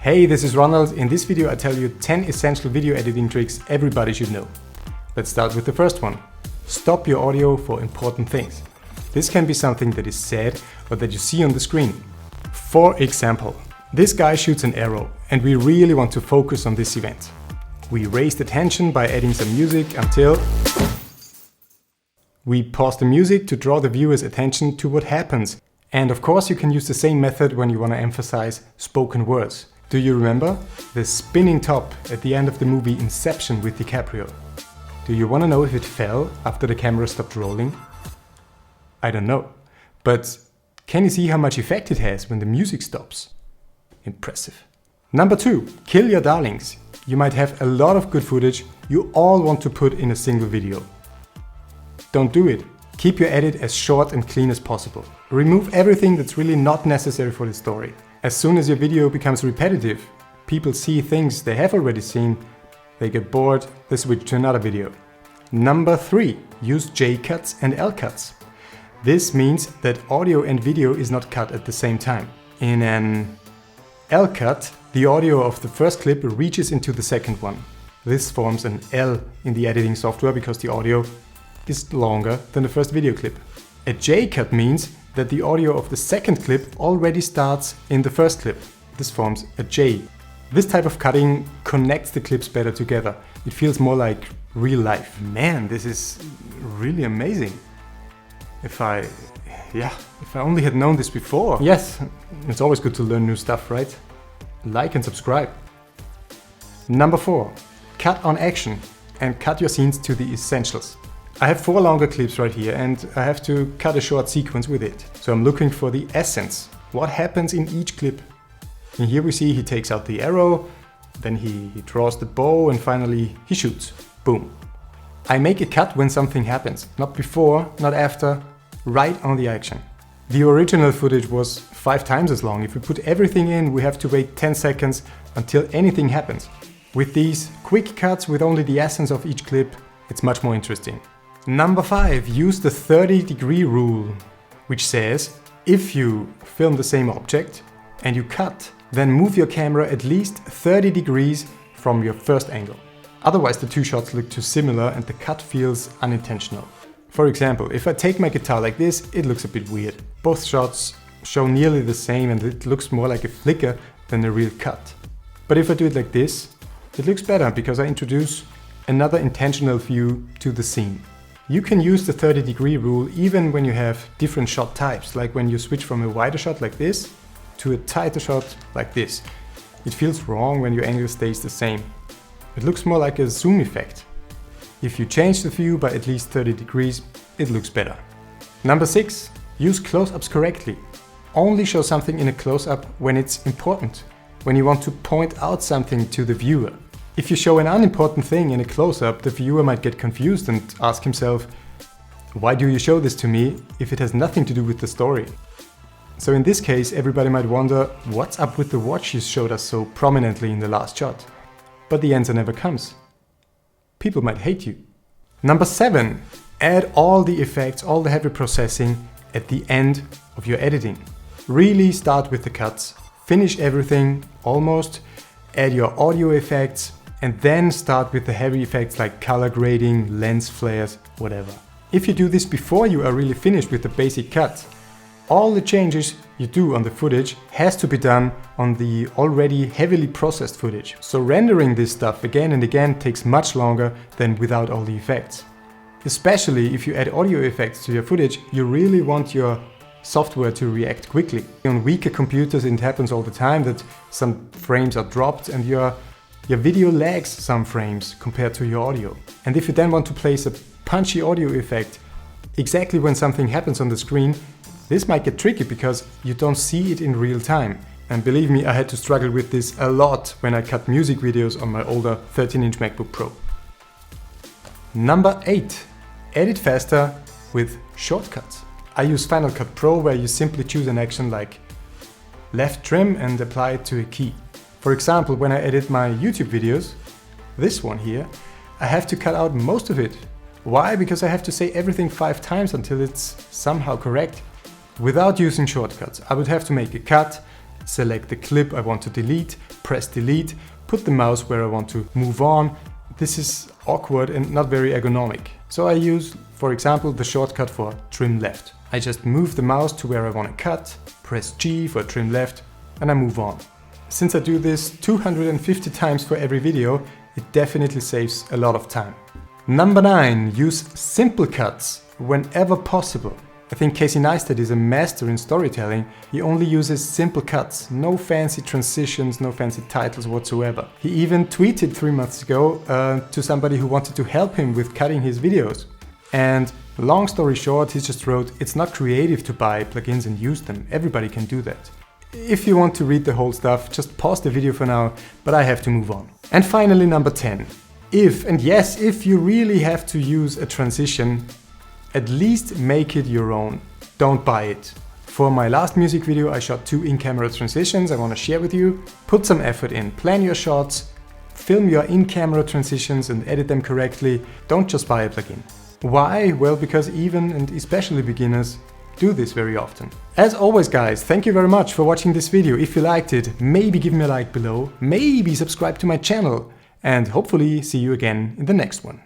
Hey, this is Ronald. In this video I tell you 10 essential video editing tricks everybody should know. Let's start with the first one. Stop your audio for important things. This can be something that is said or that you see on the screen. For example, this guy shoots an arrow and we really want to focus on this event. We raise the tension by adding some music until we pause the music to draw the viewer's attention to what happens. And of course you can use the same method when you want to emphasize spoken words. Do you remember the spinning top at the end of the movie Inception with DiCaprio? Do you want to know if it fell after the camera stopped rolling? I don't know. But can you see how much effect it has when the music stops? Impressive. Number 2. Kill your darlings. You might have a lot of good footage you all want to put in a single video. Don't do it. Keep your edit as short and clean as possible. Remove everything that's really not necessary for the story. As soon as your video becomes repetitive, people see things they have already seen, they get bored, they switch to another video. Number 3. Use J cuts and L cuts. This means that audio and video is not cut at the same time. In an L cut, the audio of the first clip reaches into the second one. This forms an L in the editing software because the audio is longer than the first video clip. A J cut means that the audio of the second clip already starts in the first clip. This forms a J. This type of cutting connects the clips better together. It feels more like real life. Man, this is really amazing. If I only had known this before. Yes, it's always good to learn new stuff, right? Like and subscribe. Number 4. Cut on action and cut your scenes to the essentials. I have 4 longer clips right here and I have to cut a short sequence with it. So I'm looking for the essence. What happens in each clip? And here we see he takes out the arrow, then he draws the bow and finally he shoots. Boom. I make a cut when something happens. Not before, not after, right on the action. The original footage was 5 times as long. If we put everything in, we have to wait 10 seconds until anything happens. With these quick cuts with only the essence of each clip, it's much more interesting. Number 5. Use the 30-degree rule, which says if you film the same object and you cut, then move your camera at least 30 degrees from your first angle. Otherwise the two shots look too similar and the cut feels unintentional. For example, if I take my guitar like this, it looks a bit weird. Both shots show nearly the same and it looks more like a flicker than a real cut. But if I do it like this, it looks better because I introduce another intentional view to the scene. You can use the 30-degree rule even when you have different shot types, like when you switch from a wider shot like this to a tighter shot like this. It feels wrong when your angle stays the same. It looks more like a zoom effect. If you change the view by at least 30 degrees, it looks better. Number 6. Use close-ups correctly. Only show something in a close-up when it's important, when you want to point out something to the viewer. If you show an unimportant thing in a close-up, the viewer might get confused and ask himself, why do you show this to me if it has nothing to do with the story? So in this case, everybody might wonder, what's up with the watch you showed us so prominently in the last shot? But the answer never comes. People might hate you. Number 7. Add all the effects, all the heavy processing at the end of your editing. Really start with the cuts, finish everything almost, add your audio effects, and then start with the heavy effects like color grading, lens flares, whatever. If you do this before you are really finished with the basic cut, all the changes you do on the footage has to be done on the already heavily processed footage. So rendering this stuff again and again takes much longer than without all the effects. Especially if you add audio effects to your footage, you really want your software to react quickly. On weaker computers it happens all the time that some frames are dropped and your video lags some frames compared to your audio. And if you then want to place a punchy audio effect exactly when something happens on the screen, this might get tricky because you don't see it in real time. And believe me, I had to struggle with this a lot when I cut music videos on my older 13-inch MacBook Pro. Number 8. Edit faster with shortcuts. I use Final Cut Pro where you simply choose an action like left trim and apply it to a key. For example, when I edit my YouTube videos, this one here, I have to cut out most of it. Why? Because I have to say everything 5 times until it's somehow correct. Without using shortcuts, I would have to make a cut, select the clip I want to delete, press delete, put the mouse where I want to move on. This is awkward and not very ergonomic. So I use, for example, the shortcut for trim left. I just move the mouse to where I want to cut, press G for trim left, and I move on. Since I do this 250 times for every video, it definitely saves a lot of time. Number 9, use simple cuts whenever possible. I think Casey Neistat is a master in storytelling. He only uses simple cuts, no fancy transitions, no fancy titles whatsoever. He even tweeted 3 months ago to somebody who wanted to help him with cutting his videos. And long story short, he just wrote, "It's not creative to buy plugins and use them. Everybody can do that." If you want to read the whole stuff, just pause the video for now, but I have to move on. And finally, number 10. If you really have to use a transition, at least make it your own. Don't buy it. For my last music video, I shot 2 in-camera transitions I want to share with you. Put some effort in, plan your shots, film your in-camera transitions and edit them correctly. Don't just buy a plugin. Why? Well, because even and especially beginners do this very often. As always guys, thank you very much for watching this video. If you liked it, maybe give me a like below, maybe subscribe to my channel, and hopefully see you again in the next one.